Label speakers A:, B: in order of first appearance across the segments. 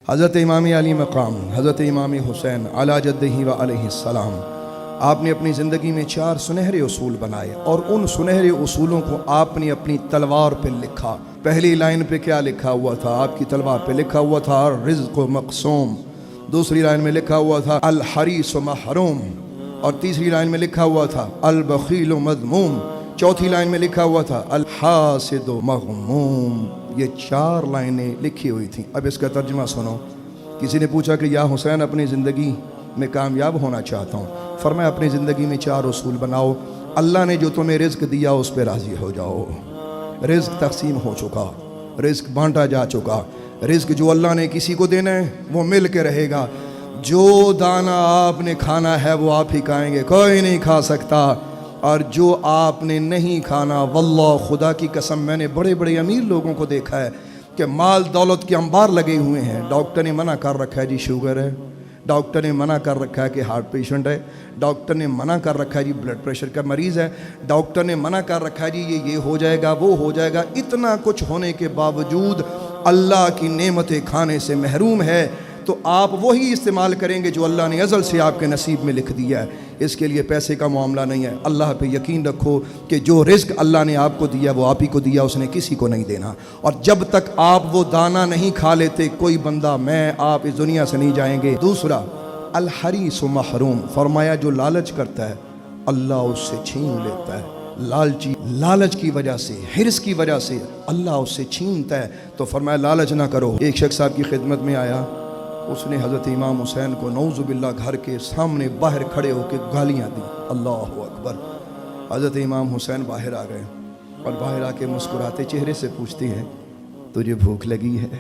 A: حضرت امام علی مقام حضرت امام حسین علی جدہ و علیہ السلام، آپ نے اپنی زندگی میں 4 سنہرے اصول بنائے اور ان سنہرے اصولوں کو آپ نے اپنی تلوار پہ لکھا۔ پہلی لائن پہ کیا لکھا ہوا تھا؟ آپ کی تلوار پہ لکھا ہوا تھا رزق مقسوم، دوسری لائن میں لکھا ہوا تھا الحریص محروم، اور تیسری لائن میں لکھا ہوا تھا البخیل مذموم، چوتھی لائن میں لکھا ہوا تھا الحاسد مغموم۔ یہ 4 لائنیں لکھی ہوئی تھیں۔ اب اس کا ترجمہ سنو۔ کسی نے پوچھا کہ یا حسین اپنی زندگی میں کامیاب ہونا چاہتا ہوں، فرمایا اپنی زندگی میں 4 اصول بناؤ۔ اللہ نے جو تمہیں رزق دیا اس پہ راضی ہو جاؤ۔ رزق تقسیم ہو چکا، رزق بانٹا جا چکا۔ رزق جو اللہ نے کسی کو دینا ہے وہ مل کے رہے گا۔ جو دانہ آپ نے کھانا ہے وہ آپ ہی کھائیں گے، کوئی نہیں کھا سکتا۔ اور جو آپ نے نہیں کھانا، واللہ خدا کی قسم میں نے بڑے بڑے امیر لوگوں کو دیکھا ہے کہ مال دولت کے انبار لگے ہوئے ہیں، ڈاکٹر نے منع کر رکھا ہے جی شوگر ہے، ڈاکٹر نے منع کر رکھا ہے کہ ہارٹ پیشنٹ ہے، ڈاکٹر نے منع کر رکھا ہے جی بلڈ پریشر کا مریض ہے، ڈاکٹر نے منع کر رکھا ہے جی یہ ہو جائے گا وہ ہو جائے گا۔ اتنا کچھ ہونے کے باوجود اللہ کی نعمتیں کھانے سے محروم ہے، تو آپ وہی استعمال کریں گے جو اللہ نے ازل سے آپ کے نصیب میں لکھ دیا ہے۔ اس کے لیے پیسے کا معاملہ نہیں ہے۔ اللہ پہ یقین رکھو کہ جو رزق اللہ نے آپ کو دیا وہ آپ ہی کو دیا، اس نے کسی کو نہیں دینا۔ اور جب تک آپ وہ دانہ نہیں کھا لیتے، کوئی بندہ میں آپ اس دنیا سے نہیں جائیں گے۔ دوسرا الحریص محروم، فرمایا جو لالچ کرتا ہے اللہ اس سے چھین لیتا ہے۔ لالچ کی وجہ سے، حرص کی وجہ سے اللہ اس سے چھینتا ہے۔ تو فرمایا لالچ نہ کرو۔ ایک شخص آپ کی خدمت میں آیا، اس نے حضرت امام حسین کو نعوذ باللہ گھر کے سامنے باہر کھڑے ہو کے گالیاں دی۔ اللہ اکبر۔ حضرت امام حسین باہر آ گئے اور باہر آ کے مسکراتے چہرے سے پوچھتے ہیں تجھے بھوک لگی ہے؟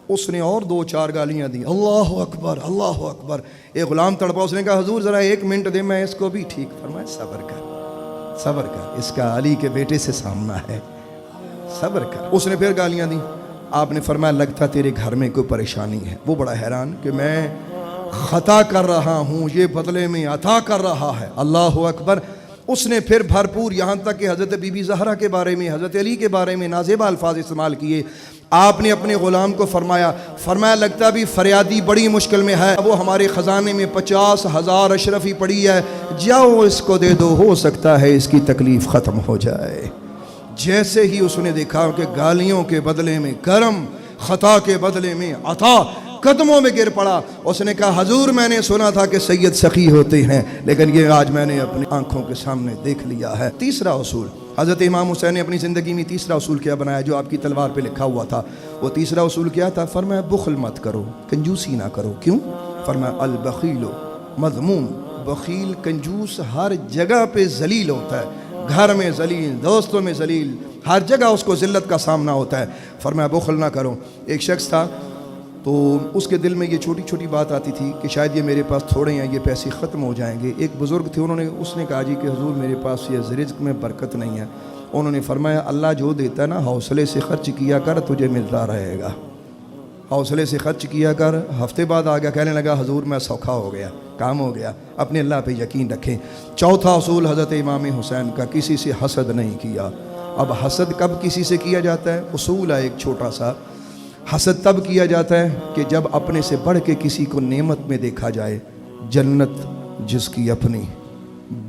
A: اس نے اور 2-4 گالیاں دی۔ اللہ اکبر اللہ اکبر۔ ایک غلام تڑپا، اس نے کہا حضور ذرا 1 منٹ دے، میں اس کو بھی ٹھیک۔ فرمایا صبر کر صبر کر، اس کا علی کے بیٹے سے سامنا ہے، صبر کر۔ اس نے پھر گالیاں دی۔ آپ نے فرمایا لگتا تیرے گھر میں کوئی پریشانی ہے۔ وہ بڑا حیران کہ میں خطا کر رہا ہوں، یہ بدلے میں عطا کر رہا ہے۔ اللہ اکبر۔ اس نے پھر بھرپور، یہاں تک کہ حضرت بی بی زہرا کے بارے میں، حضرت علی کے بارے میں نازیبہ الفاظ استعمال کیے۔ آپ نے اپنے غلام کو فرمایا لگتا بھی فریادی بڑی مشکل میں ہے، وہ ہمارے خزانے میں 50,000 اشرفی پڑی ہے، جاؤ اس کو دے دو، ہو سکتا ہے اس کی تکلیف ختم ہو جائے۔ جیسے ہی اس نے دیکھا کہ گالیوں کے بدلے میں کرم، خطا کے بدلے میں عطا، قدموں میں گر پڑا۔ اس نے کہا حضور میں نے سنا تھا کہ سید سخی ہوتے ہیں، لیکن یہ آج میں نے اپنی آنکھوں کے سامنے دیکھ لیا ہے۔ تیسرا اصول، حضرت امام حسین نے اپنی زندگی میں تیسرا اصول کیا بنایا جو آپ کی تلوار پہ لکھا ہوا تھا؟ وہ تیسرا اصول کیا تھا؟ فرمایا بخل مت کرو، کنجوسی نہ کرو۔ کیوں؟ فرمایا البخیل مذموم، بخیل کنجوس ہر جگہ پہ ذلیل ہوتا ہے، گھر میں ذلیل، دوستوں میں ذلیل، ہر جگہ اس کو ذلت کا سامنا ہوتا ہے۔ فرمایا بخل نہ کرو۔ ایک شخص تھا تو اس کے دل میں یہ چھوٹی چھوٹی بات آتی تھی کہ شاید یہ میرے پاس تھوڑے ہیں، یہ پیسے ختم ہو جائیں گے۔ ایک بزرگ تھے، اس نے کہا جی کہ حضور میرے پاس یہ رزق میں برکت نہیں ہے۔ انہوں نے فرمایا اللہ جو دیتا ہے نا حوصلے سے خرچ کیا کر، تجھے ملتا رہے گا۔ حوصلے سے خرچ کیا کر۔ ہفتے بعد آ گیا، کہنے لگا حضور میں سوکھا ہو گیا، کام ہو گیا۔ اپنے اللہ پہ یقین رکھیں۔ چوتھا اصول حضرت امام حسین کا، کسی سے حسد نہیں کیا۔ اب حسد کب کسی سے کیا جاتا ہے؟ اصول ہے ایک چھوٹا سا۔ حسد تب کیا جاتا ہے کہ جب اپنے سے بڑھ کے کسی کو نعمت میں دیکھا جائے۔ جنت جس کی اپنی،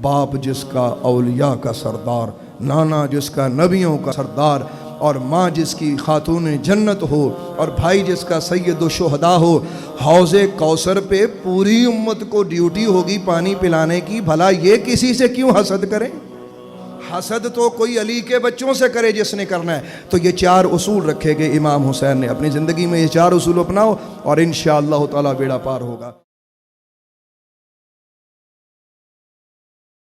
A: باپ جس کا اولیاء کا سردار، نانا جس کا نبیوں کا سردار، اور ماں جس کی خاتون جنت ہو، اور بھائی جس کا سید الشہداء ہو، حوض کوثر پہ پوری امت کو ڈیوٹی ہوگی پانی پلانے کی، بھلا یہ کسی سے کیوں حسد کریں؟ حسد تو کوئی علی کے بچوں سے کرے جس نے کرنا ہے۔ تو یہ 4 اصول رکھے گئے امام حسین نے۔ اپنی زندگی میں یہ 4 اصول اپناؤ اور انشاءاللہ تعالی بیڑا پار ہوگا۔